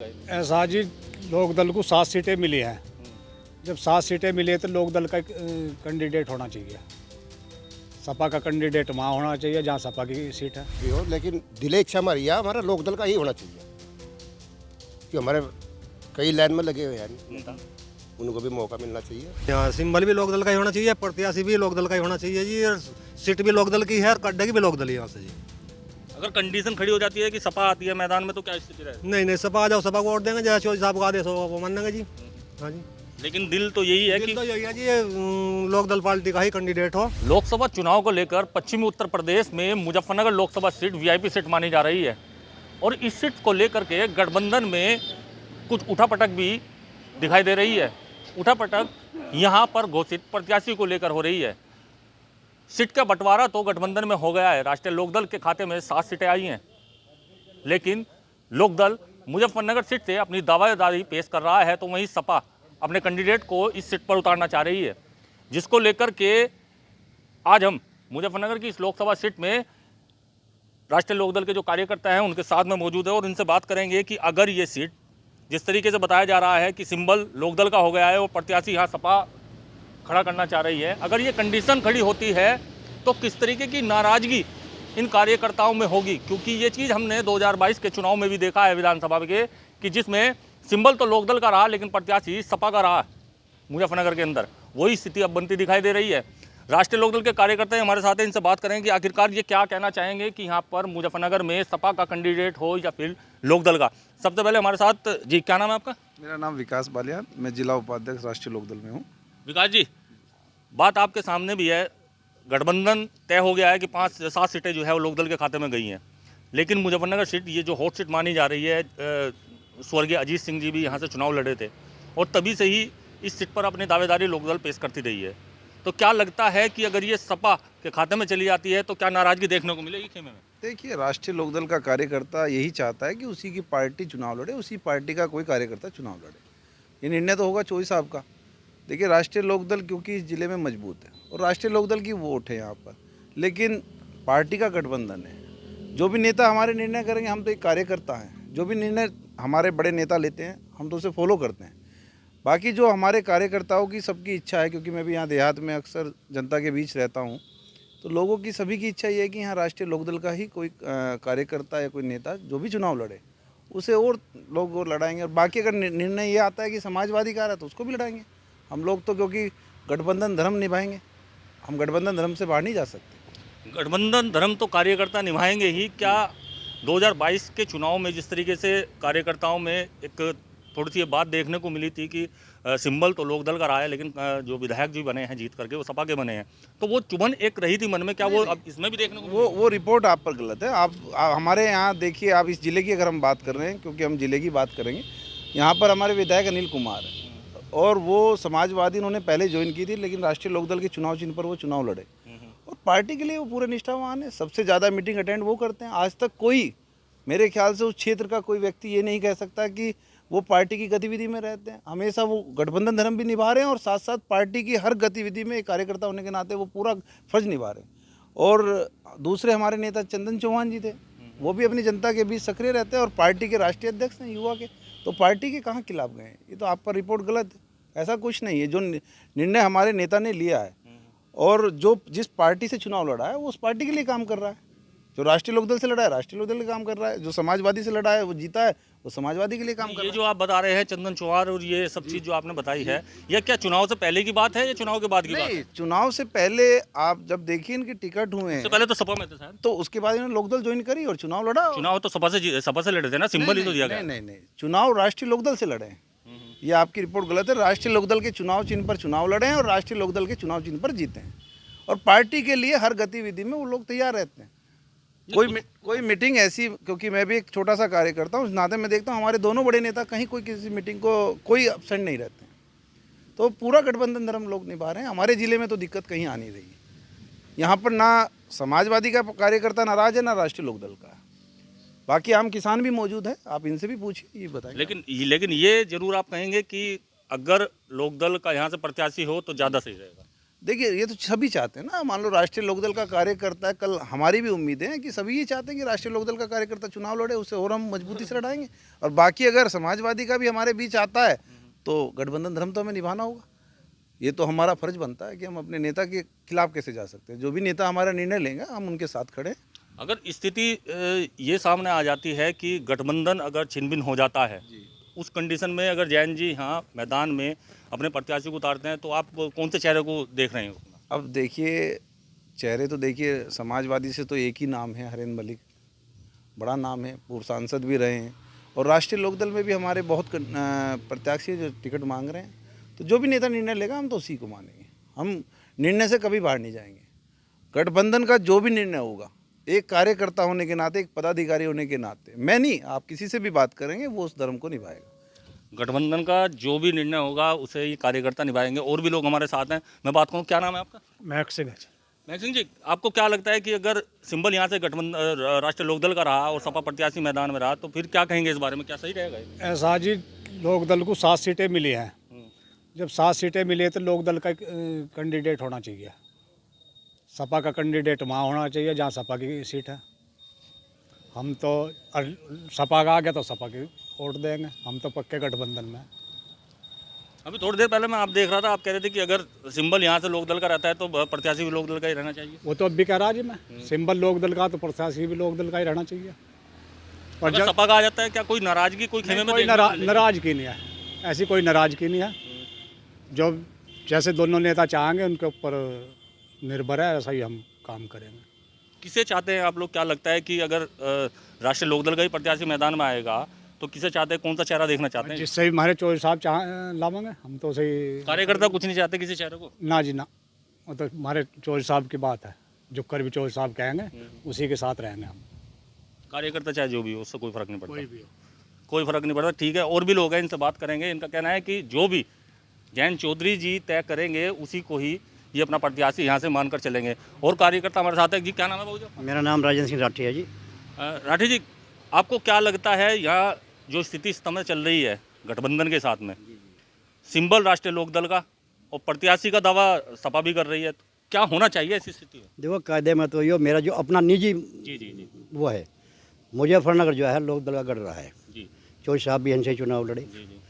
ऐसा जी, लोक दल को 7 सीटें मिली हैं। जब 7 सीटें मिली है तो लोक दल का कैंडिडेट होना चाहिए। सपा का कैंडिडेट वहाँ होना चाहिए जहाँ सपा की सीट है। भी हो, लेकिन दिले इच्छा हमारी है हमारा लोक दल का ही होना चाहिए, कि हमारे कई लाइन में लगे हुए हैं नेता, उनको भी मौका मिलना चाहिए। यहाँ सिंबल भी लोक दल का ही होना चाहिए, प्रत्याशी भी लोक दल का ही होना चाहिए जी, और सीट भी लोक दल की है और कड्डे भी लोक दल ही यहाँ से जी। अगर कंडीशन खड़ी हो जाती है कि सपा आती है मैदान में तो क्या स्थिति रहेगी? नहीं सपा आ जाओ, सपा को वोट देंगे, जैसे चौधरी साहब का आदेश होगा वो मानेंगे जी। हाँ जी, लेकिन दिल तो यही है कि तो यही है जी, ये लोक दल पार्टी का ही कैंडिडेट हो। लोकसभा चुनाव को लेकर पश्चिमी उत्तर प्रदेश में Muzaffarnagar Lok Sabha seat VIP seat मानी जा रही है और इस सीट को लेकर के गठबंधन में कुछ उठापटक भी दिखाई दे रही है। उठापटक यहाँ पर घोषित प्रत्याशी को लेकर हो रही है। सीट का बंटवारा तो गठबंधन में हो गया है। राष्ट्रीय लोकदल के खाते में 7 सीटें आई हैं, लेकिन लोकदल मुजफ्फरनगर सीट से अपनी दावेदारी पेश कर रहा है, तो वहीं सपा अपने कैंडिडेट को इस सीट पर उतारना चाह रही है, जिसको लेकर के आज हम मुजफ्फरनगर की इस लोकसभा सीट में राष्ट्रीय लोकदल के जो कार्यकर्ता हैं उनके साथ में मौजूद है और इनसे बात करेंगे कि अगर ये सीट जिस तरीके से बताया जा रहा है कि सिंबल लोकदल का हो गया है और प्रत्याशी यहाँ सपा खड़ा करना चाह रही है, अगर ये कंडीशन खड़ी होती है तो किस तरीके की नाराजगी इन कार्यकर्ताओं में होगी, क्योंकि ये चीज़ हमने 2022 के चुनाव में भी देखा है विधानसभा के, कि जिसमें सिंबल तो लोकदल का रहा लेकिन प्रत्याशी सपा का रहा मुजफ्फरनगर के अंदर। वही स्थिति अब बनती दिखाई दे रही है। राष्ट्रीय लोकदल के कार्यकर्ता हमारे साथ हैं, इनसे बात करेंगे कि आखिरकार ये क्या कहना चाहेंगे कि यहाँ पर मुजफ्फरनगर में सपा का कैंडिडेट हो या फिर लोकदल का। सबसे पहले हमारे साथ जी, क्या नाम है आपका? मेरा नाम विकास बालियान, मैं जिला उपाध्यक्ष राष्ट्रीय लोकदल में हूँ। विकास जी, बात आपके सामने भी है, गठबंधन तय हो गया है कि 5-7 सीटें जो है वो लोकदल के खाते में गई हैं, लेकिन मुजफ्फरनगर सीट ये जो हॉट सीट मानी जा रही है, स्वर्गीय अजीत सिंह जी भी यहाँ से चुनाव लड़े थे और तभी से ही इस सीट पर अपनी दावेदारी लोकदल पेश करती रही है। तो क्या लगता है कि अगर ये सपा के खाते में चली जाती है तो क्या नाराजगी देखने को मिलेगी खेमे में? देखिए, राष्ट्रीय लोकदल का कार्यकर्ता यही चाहता है कि उसी की पार्टी चुनाव लड़े, उसी पार्टी का कोई कार्यकर्ता चुनाव लड़े। ये निर्णय तो होगा चौधरी साहब का। देखिए, राष्ट्रीय लोकदल क्योंकि इस जिले में मजबूत है और राष्ट्रीय लोकदल की वोट है यहाँ पर, लेकिन पार्टी का गठबंधन है। जो भी नेता हमारे निर्णय करेंगे, हम तो एक कार्यकर्ता हैं, जो भी निर्णय हमारे बड़े नेता लेते हैं हम तो उसे फॉलो करते हैं। बाकी जो हमारे कार्यकर्ताओं की सबकी इच्छा है, क्योंकि मैं भी यहाँ देहात में अक्सर जनता के बीच रहता हूँ, तो लोगों की सभी की इच्छा ये है कि यहाँ राष्ट्रीय लोकदल का ही कोई कार्यकर्ता या कोई नेता जो भी चुनाव लड़े उसे और लोग और लड़ाएंगे। और बाकी अगर निर्णय ये आता है कि समाजवादी का रहा है तो उसको भी लड़ाएंगे हम लोग, तो क्योंकि गठबंधन धर्म निभाएंगे, हम गठबंधन धर्म से बाहर नहीं जा सकते। गठबंधन धर्म तो कार्यकर्ता निभाएंगे ही। क्या 2022 के चुनाव में जिस तरीके से कार्यकर्ताओं में एक थोड़ी सी ये बात देखने को मिली थी कि सिंबल तो लोकदल का रहा है लेकिन जो विधायक जी बने हैं जीत करके वो सपा के बने हैं, तो वो चुभन एक रही थी मन में, क्या वो अब इसमें भी देखने को वो रिपोर्ट आप पर गलत है। आप हमारे यहाँ देखिए, आप इस जिले की अगर हम बात कर रहे हैं, क्योंकि हम जिले की बात करेंगे, यहाँ पर हमारे विधायक अनिल कुमार है और वो समाजवादी उन्होंने पहले ज्वाइन की थी, लेकिन राष्ट्रीय लोकदल के चुनाव चिन्ह पर वो चुनाव लड़े और पार्टी के लिए वो पूरे निष्ठावान है। सबसे ज़्यादा मीटिंग अटेंड वो करते हैं। आज तक कोई, मेरे ख्याल से उस क्षेत्र का कोई व्यक्ति ये नहीं कह सकता कि वो पार्टी की गतिविधि में रहते हैं। हमेशा वो गठबंधन धर्म भी निभा रहे हैं और साथ साथ पार्टी की हर गतिविधि में एक कार्यकर्ता होने के नाते वो पूरा फर्ज निभा रहे हैं। और दूसरे हमारे नेता चंदन चौहान जी थे, वो भी अपनी जनता के बीच सक्रिय रहते हैं और पार्टी के राष्ट्रीय अध्यक्ष हैं युवा के, तो पार्टी के कहाँ खिलाफ गए हैं? ये तो आप पर रिपोर्ट गलत है। ऐसा कुछ नहीं है। जो निर्णय हमारे नेता ने लिया है और जो जिस पार्टी से चुनाव लड़ा है वो उस पार्टी के लिए काम कर रहा है। जो राष्ट्रीय लोकदल से लड़ा है राष्ट्रीय लोकदल के काम कर रहा है, जो समाजवादी से लड़ा है वो जीता है वो समाजवादी के लिए काम कर रहा है। ये जो आप बता रहे हैं चंदन चौहान और ये सब चीज़ जो आपने बताई है, यह क्या चुनाव से पहले की बात है या चुनाव के बाद की बात है? चुनाव से पहले आप जब देखिए इनके टिकट हुए हैं, तो पहले तो सपा में थे शायद, तो उसके बाद इन्होंने लोकदल ज्वाइन करी और चुनाव लड़ा। चुनाव तो सपा से लड़े थे ना, सिंबल ही तो दिया गया। नहीं, चुनाव राष्ट्रीय लोकदल से लड़े हैं। ये आपकी रिपोर्ट गलत है। राष्ट्रीय लोकदल के चुनाव चिन्ह पर चुनाव लड़े हैं और राष्ट्रीय लोकदल के चुनाव चिन्ह पर जीते हैं और पार्टी के लिए हर गतिविधि में वो लोग तैयार रहते हैं। कोई मीटिंग ऐसी, क्योंकि मैं भी एक छोटा सा कार्यकर्ता हूँ, उस नाते मैं देखता हूँ हमारे दोनों बड़े नेता कहीं कोई किसी मीटिंग को कोई अब्सेंट नहीं रहते हैं, तो पूरा गठबंधन धर्म लोग निभा रहे हैं। हमारे ज़िले में तो दिक्कत कहीं आ नहीं रही है। यहाँ पर ना समाजवादी का कार्यकर्ता नाराज है ना राष्ट्रीय लोकदल का। बाकी आम किसान भी मौजूद है, आप इनसे भी पूछिए, ये बताएं। लेकिन ये जरूर आप कहेंगे कि अगर लोकदल का यहाँ से प्रत्याशी हो तो ज़्यादा सही रहेगा। देखिए ये तो सभी चाहते हैं ना, मान लो राष्ट्रीय लोकदल का कार्यकर्ता है, कल हमारी भी उम्मीदें हैं कि सभी ये चाहते हैं कि राष्ट्रीय लोकदल का कार्यकर्ता चुनाव लड़े, उससे और हम मजबूती से लड़ाएंगे। और बाकी अगर समाजवादी का भी हमारे बीच आता है तो गठबंधन धर्म तो हमें निभाना होगा। ये तो हमारा फर्ज बनता है कि हम अपने नेता के खिलाफ कैसे जा सकते हैं। जो भी नेता हमारा निर्णय लेंगे हम उनके साथ खड़े हैं। अगर स्थिति ये सामने आ जाती है कि गठबंधन अगर छिन-भिन हो जाता है, उस कंडीशन में अगर जैन जी यहाँ मैदान में अपने प्रत्याशी को उतारते हैं तो आप कौन से चेहरे को देख रहे हैं? अब देखिए चेहरे तो देखिए समाजवादी से तो एक ही नाम है, हरेंद्र मलिक, बड़ा नाम है, पूर्व सांसद भी रहे हैं। और राष्ट्रीय लोकदल में भी हमारे बहुत प्रत्याशी जो टिकट मांग रहे हैं। तो जो भी नेता निर्णय लेगा हम तो उसी को मानेंगे। हम निर्णय से कभी बाहर नहीं जाएंगे। गठबंधन का जो भी निर्णय होगा, एक कार्यकर्ता होने के नाते, एक पदाधिकारी होने के नाते, मैं नहीं, आप किसी से भी बात करेंगे वो उस धर्म को निभाएगा। गठबंधन का जो भी निर्णय होगा उसे ये कार्यकर्ता निभाएंगे। और भी लोग हमारे साथ हैं, मैं बात करूँ, क्या नाम है आपका? महक सिंह। महक सिंह जी, आपको क्या लगता है कि अगर सिंबल यहाँ से गठबंधन राष्ट्रीय लोकदल का रहा और सपा प्रत्याशी मैदान में रहा तो फिर क्या कहेंगे इस बारे में, क्या सही रहेगा? ऐसा जी, लोकदल को 7 सीटें मिली हैं। जब 7 सीटें मिली है तो लोकदल का कैंडिडेट होना चाहिए। सपा का कैंडिडेट वहाँ होना चाहिए जहाँ सपा की सीट है। हम तो सपा का आ गया तो सपा की वोट देंगे, हम तो पक्के गठबंधन में। अभी थोड़ी देर पहले मैं आप देख रहा था, आप कह रहे थे कि अगर सिंबल यहाँ से लोकदल का रहता है तो प्रत्याशी भी लोकदल का ही रहना चाहिए। वो तो अब भी कह रहा जी मैं, सिंबल लोकदल का तो प्रत्याशी भी लोकदल का ही रहना चाहिए। पर अगर सपा का आ जाता है क्या कोई नाराजगी, कोई खेमे में कोई नाराजगी नहीं है, ऐसी कोई नाराजगी नहीं है। जो जैसे दोनों नेता चाहेंगे उनके ऊपर निर्भर है, ऐसा ही हम काम करेंगे। किसे चाहते हैं आप लोग? क्या लगता है कि अगर राष्ट्रीय लोकदल का ही प्रत्याशी मैदान में आएगा तो किसे चाहते हैं, कौन सा चेहरा देखना चाहते हैं? जिससे भी हमारे चौधरी साहब लावेंगे हम तो सही। कार्यकर्ता कुछ नहीं चाहते किसी चेहरे को? ना जी ना, वो तो हमारे चौधरी साहब की बात है, जो कर भी चौधरी साहब कहेंगे उसी के साथ रहेंगे हम। कार्यकर्ता चाहे जो भी हो, उससे कोई फर्क नहीं कोई पड़ता, भी हो। कोई फर्क नहीं पड़ता। ठीक है, और भी लोग हैं, इनसे बात करेंगे। इनका कहना है कि जो भी जैन चौधरी जी तय करेंगे उसी को ही ये अपना प्रत्याशी यहाँ से मानकर चलेंगे। और कार्यकर्ता हमारे साथ है जी, क्या नाम है बाबू जी? मेरा नाम राजेंद्र सिंह राठी है जी। राठी जी, आपको क्या लगता है यहाँ जो स्थिति इस समय चल रही है गठबंधन के साथ में, सिंबल राष्ट्रीय लोकदल का और प्रत्याशी का दावा सपा भी कर रही है, तो क्या होना चाहिए ऐसी स्थिति में? देखो कायदे में तो यो मेरा जो अपना निजी जी जी जी वो है, मुजफ्फरनगर जो है लोकदल का गढ़ रहा है। जी चौधरी साहब भी इनसे चुनाव लड़े, जी जी।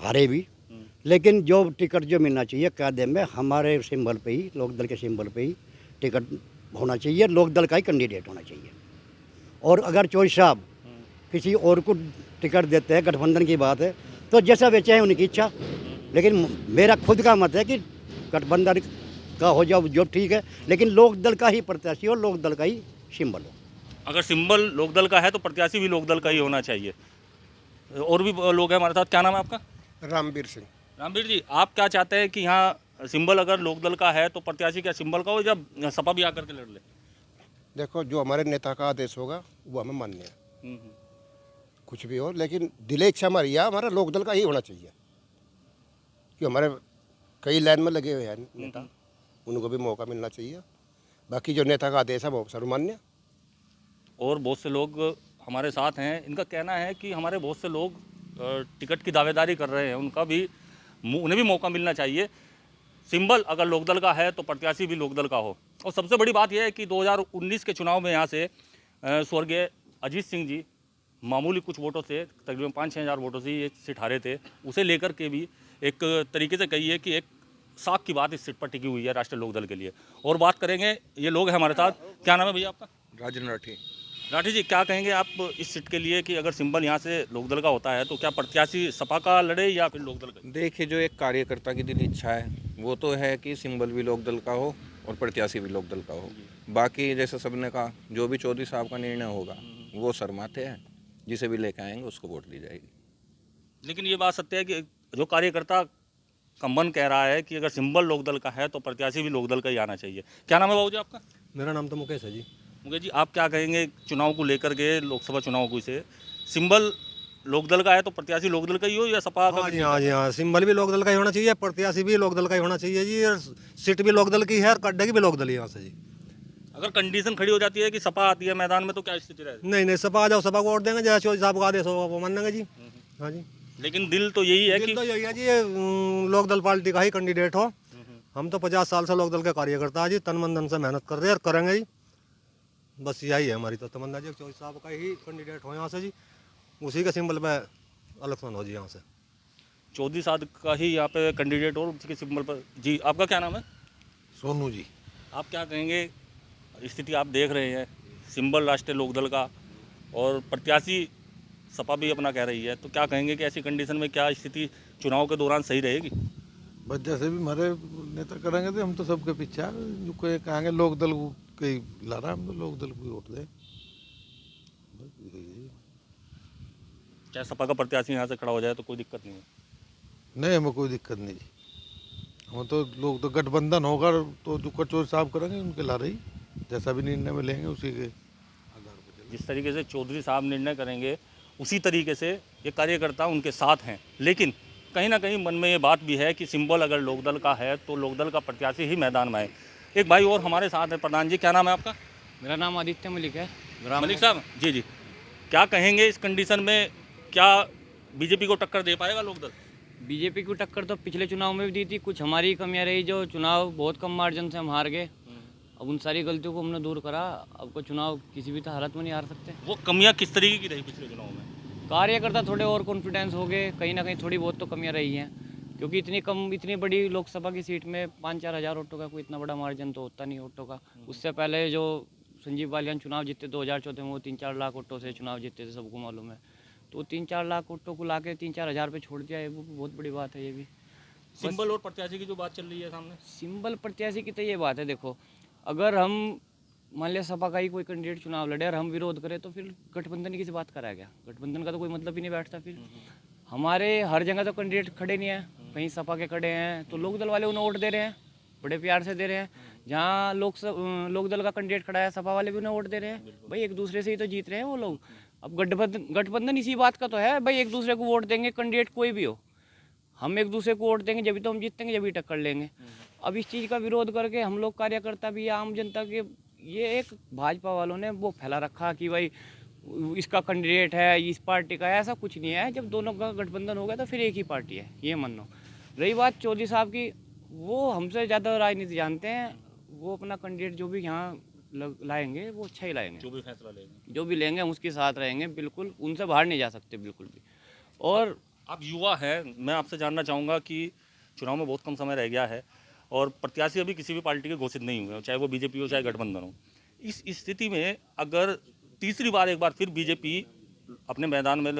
हारे भी, लेकिन जो टिकट जो मिलना चाहिए कायदे में हमारे सिंबल पे ही, लोकदल के सिंबल पे ही टिकट होना चाहिए, लोकदल का ही कैंडिडेट होना चाहिए। और अगर चौधरी साहब किसी और को टिकट देते हैं, गठबंधन की बात है, तो जैसा वे चाहे उनकी इच्छा। लेकिन मेरा खुद का मत है कि गठबंधन का हो जाओ जो ठीक है, लेकिन लोकदल का ही प्रत्याशी हो, लोकदल का ही सिंबल हो। अगर सिंबल लोकदल का है तो प्रत्याशी भी लोकदल का ही होना चाहिए। और भी लोग हैं हमारे साथ, क्या नाम है आपका? रामवीर सिंह। रामवीर जी, आप क्या चाहते हैं कि यहाँ सिंबल अगर लोकदल का है तो प्रत्याशी क्या सिंबल का हो, जब सपा भी आकर के लड़ ले? देखो जो हमारे नेता का आदेश होगा वो हमें मान्य है, कुछ भी हो, लेकिन दिले इच्छा हमारी है हमारा लोकदल का ही होना चाहिए। कि हमारे कई लाइन में लगे हुए हैं नेता, उनको भी मौका मिलना चाहिए। बाकी जो नेता का आदेश है वो सर्वमान्य। और बहुत से लोग हमारे साथ हैं, इनका कहना है कि हमारे बहुत से लोग टिकट की दावेदारी कर रहे हैं, उनका भी उन्हें भी मौका मिलना चाहिए। सिंबल अगर लोकदल का है तो प्रत्याशी भी लोकदल का हो। और सबसे बड़ी बात यह है कि 2019 के चुनाव में यहाँ से स्वर्गीय अजीत सिंह जी मामूली कुछ वोटों से, तकरीबन 5-6 हज़ार वोटों से ये सीट हारे थे। उसे लेकर के भी एक तरीके से कहिए कि एक साख की बात इस सीट पर टिकी हुई है राष्ट्रीय लोकदल के लिए। और बात करेंगे, ये लोग हैं हमारे साथ। क्या नाम है भैया आपका? राजन राठी। राठी जी, क्या कहेंगे आप इस सीट के लिए कि अगर सिंबल यहाँ से लोकदल का होता है तो क्या प्रत्याशी सपा का लड़े या फिर लोकदल का? देखिए, जो एक कार्यकर्ता की दिल इच्छा है वो तो है कि सिंबल भी लोकदल का हो और प्रत्याशी भी लोकदल का हो। बाकी जैसे सबने कहा, जो भी चौधरी साहब का निर्णय होगा वो शर्माते हैं, जिसे भी लेकर आएंगे उसको वोट दी जाएगी। लेकिन ये बात सत्य है कि जो कार्यकर्ता का मन कह रहा है कि अगर सिंबल लोकदल का है तो प्रत्याशी भी लोकदल का ही आना चाहिए। क्या नाम है बाबू जी आपका? मेरा नाम तो मुकेश है जी। मुकेश जी, आप क्या कहेंगे चुनाव को लेकर के, लोकसभा चुनाव को से सिंबल लोकदल का है तो प्रत्याशी लोकदल का ही हो या सपा का? हाँ जी, हाँ जी, हाँ, सिंबल भी लोकदल का ही होना चाहिए, प्रत्याशी भी लोकदल का ही होना चाहिए जी। और सीट भी लोकदल की है और कड्डे की भी लोकदल ही यहाँ से जी। अगर कंडीशन खड़ी हो जाती है कि सपा आती है मैदान में तो क्या स्थिति रहेगी? नहीं नहीं, सपा आ जाओ, सपा को वोट देंगे, जैसा चौधरी साहब का आदेश होगा वो मान लेंगे जी। हाँ जी, लेकिन दिल तो यही है दिल कि तो यही है जी, लोकदल पार्टी का ही कैंडिडेट हो हम तो 50 साल से लोकदल के कार्यकर्ता हैं जी, तन मन धन से मेहनत कर रहे हैं और करेंगे ही। बस यही है हमारी तो तमन्ना जी, चौधरी साहब का ही कैंडिडेट हो यहाँ से जी, उसी के सिंबल पे इलेक्शन हो जी यहाँ से। चौधरी साहब का ही यहाँ पे कैंडिडेट और उसी के सिंबल पर। जी, आपका क्या नाम है? सोनू जी। आप क्या कहेंगे, स्थिति आप देख रहे हैं, सिंबल राष्ट्रीय लोकदल का और प्रत्याशी सपा भी अपना कह रही है, तो क्या कहेंगे कि ऐसी कंडीशन में क्या स्थिति चुनाव के दौरान सही रहेगी? बस जैसे भी हमारे नेता करेंगे तो हम तो सबके पीछे हैं। जो कोई कहेंगे लोक दल को कहीं ला रहा है, हम तो लोक दल को वोट दें। क्या सपा का प्रत्याशी यहाँ से खड़ा हो जाए तो कोई दिक्कत नहीं है? नहीं, हमें कोई दिक्कत नहीं जी। हम तो लोग तो गठबंधन होगा तो जो चौधरी साहब करेंगे उनके ला रही, जैसा भी निर्णय में लेंगे उसी के आधार पर। जिस तरीके से चौधरी साहब निर्णय करेंगे उसी तरीके से ये कार्यकर्ता उनके साथ हैं, लेकिन कहीं ना कहीं मन में ये बात भी है कि सिंबल अगर लोकदल का है तो लोकदल का प्रत्याशी ही मैदान में आए। एक भाई और हमारे साथ है, प्रधान जी क्या नाम है आपका? मेरा नाम आदित्य मलिक है। मलिक साहब जी जी, क्या कहेंगे इस कंडीशन में, क्या बीजेपी को टक्कर दे पाएगा लोकदल? बीजेपी की टक्कर तो पिछले चुनाव में भी दी थी, कुछ हमारी कमियां रही, जो चुनाव बहुत कम मार्जिन से हम हार गए। अब उन सारी गलतियों को हमने दूर करा, अब को चुनाव किसी भी हालत में नहीं हार सकते। वो कमियां किस तरीके की रही पिछले चुनाव में? कार्यकर्ता थोड़े और कॉन्फिडेंस हो गए, कहीं ना कहीं थोड़ी बहुत तो कमियां रही हैं, क्योंकि इतनी बड़ी लोकसभा की सीट में 5-4 हज़ार वोटों का कोई इतना बड़ा मार्जिन तो होता नहीं वोटों का। उससे पहले जो संजीव बालियान चुनाव जीते 2014 में, वो 3-4 लाख वोटों से चुनाव जीते थे, सबको मालूम है। तो 3-4 लाख वोटों को ला के 3-4 हज़ार पे छोड़ दिया है, वो बहुत बड़ी बात है। ये भी सिंबल और प्रत्याशी की जो बात चल रही है सामने, सिंबल प्रत्याशी की तो ये बात है, देखो अगर हम मान लिया सपा का ही कोई कैंडिडेट चुनाव लड़े और हम विरोध करें तो फिर गठबंधन की किसी बात कराया? गठबंधन का तो कोई मतलब ही नहीं बैठता। फिर हमारे हर जगह तो कैंडिडेट खड़े नहीं हैं, कहीं सपा के खड़े हैं तो लोकदल वाले उन्हें वोट दे रहे हैं, बड़े प्यार से दे रहे हैं। जहाँ लोकदल का कैंडिडेट खड़ा है सपा वाले भी उन्हें वोट दे रहे हैं। भाई एक दूसरे से ही तो जीत रहे हैं वो लोग। अब गठबंधन इसी बात का तो है, भाई एक दूसरे को वोट देंगे, कैंडिडेट कोई भी हो, हम एक दूसरे को वोट देंगे जब तो हम जीतेंगे, जब भी टक्कर लेंगे। अब इस चीज़ का विरोध करके हम लोग कार्यकर्ता भी, आम जनता के, ये एक भाजपा वालों ने वो फैला रखा कि भाई इसका कैंडिडेट है, इस पार्टी का है, ऐसा कुछ नहीं है। जब दोनों का गठबंधन हो गया तो फिर एक ही पार्टी है, ये मानो। रही बात चौधरी साहब की, वो हमसे ज़्यादा राजनीति जानते हैं, वो अपना कैंडिडेट जो भी यहाँ लाएंगे वो अच्छा ही लाएंगे, जो भी लेंगे हम उसके साथ रहेंगे, बिल्कुल उनसे बाहर नहीं जा सकते बिल्कुल भी। और आप युवा हैं, मैं आपसे जानना चाहूँगा कि चुनाव में बहुत कम समय रह गया है और प्रत्याशी अभी किसी भी पार्टी के घोषित नहीं हुए, चाहे वो बीजेपी हो चाहे गठबंधन हो। इस स्थिति में अगर तीसरी बार एक बार फिर बीजेपी अपने मैदान में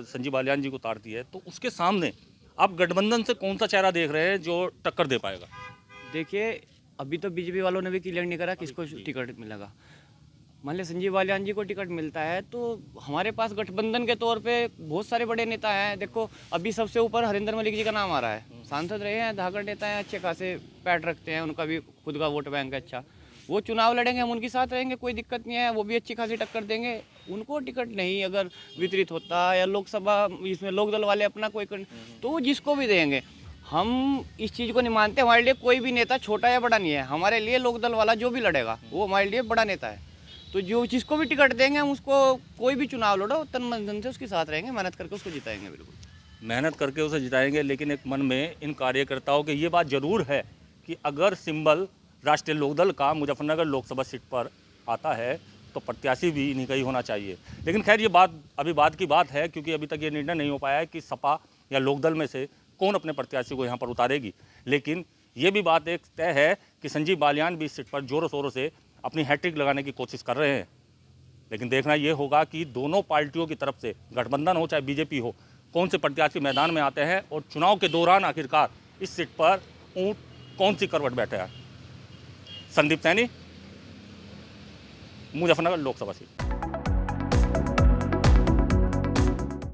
संजीव बालियान जी को उतारती है तो उसके सामने आप गठबंधन से कौन सा चेहरा देख रहे हैं जो टक्कर दे पाएगा? देखिए अभी तो बीजेपी वालों ने भी क्लियर नहीं करा किसको टिकट मिलेगा। मान लिया संजीव बालियान जी को टिकट मिलता है तो हमारे पास गठबंधन के तौर पे बहुत सारे बड़े नेता हैं। देखो अभी सबसे ऊपर हरिंदर मलिक जी का नाम आ रहा है, सांसद रहे हैं, धाकड़ नेता हैं, अच्छे खासे पैठ रखते हैं, उनका भी खुद का वोट बैंक है अच्छा। वो चुनाव लड़ेंगे, हम उनके साथ रहेंगे, कोई दिक्कत नहीं है, वो भी अच्छी खासी टक्कर देंगे। उनको टिकट नहीं अगर वितरित होता या लोकसभा इसमें लोकदल वाले अपना कोई तो जिसको भी देंगे। हम इस चीज़ को नहीं मानते, हमारे लिए कोई भी नेता छोटा या बड़ा नहीं है, हमारे लिए लोकदल वाला जो भी लड़ेगा वो हमारे लिए बड़ा नेता है। तो जो जिसको भी टिकट देंगे हम उसको, कोई भी चुनाव लड़ो तन मन धन से उसके साथ रहेंगे, मेहनत करके उसको जिताएंगे, बिल्कुल मेहनत करके उसे जिताएंगे। लेकिन एक मन में इन कार्यकर्ताओं के ये बात जरूर है कि अगर सिंबल राष्ट्रीय लोकदल का मुजफ्फरनगर लोकसभा सीट पर आता है तो प्रत्याशी भी इन्हीं का ही होना चाहिए। लेकिन खैर ये बात अभी बाद की बात है, क्योंकि अभी तक ये निर्णय नहीं हो पाया है कि सपा या लोकदल में से कौन अपने प्रत्याशी को यहाँ पर उतारेगी। लेकिन ये भी बात एक तय है कि संजीव बालियान भी इस सीट पर जोरों शोरों से अपनी हैट्रिक लगाने की कोशिश कर रहे हैं। लेकिन देखना ये होगा कि दोनों पार्टियों की तरफ से, गठबंधन हो चाहे बीजेपी हो, कौन से प्रत्याशी मैदान में आते हैं और चुनाव के दौरान आखिरकार इस सीट पर ऊंट कौन सी करवट बैठे हैं। संदीप सैनी, मुजफ्फरनगर लोकसभा सीट।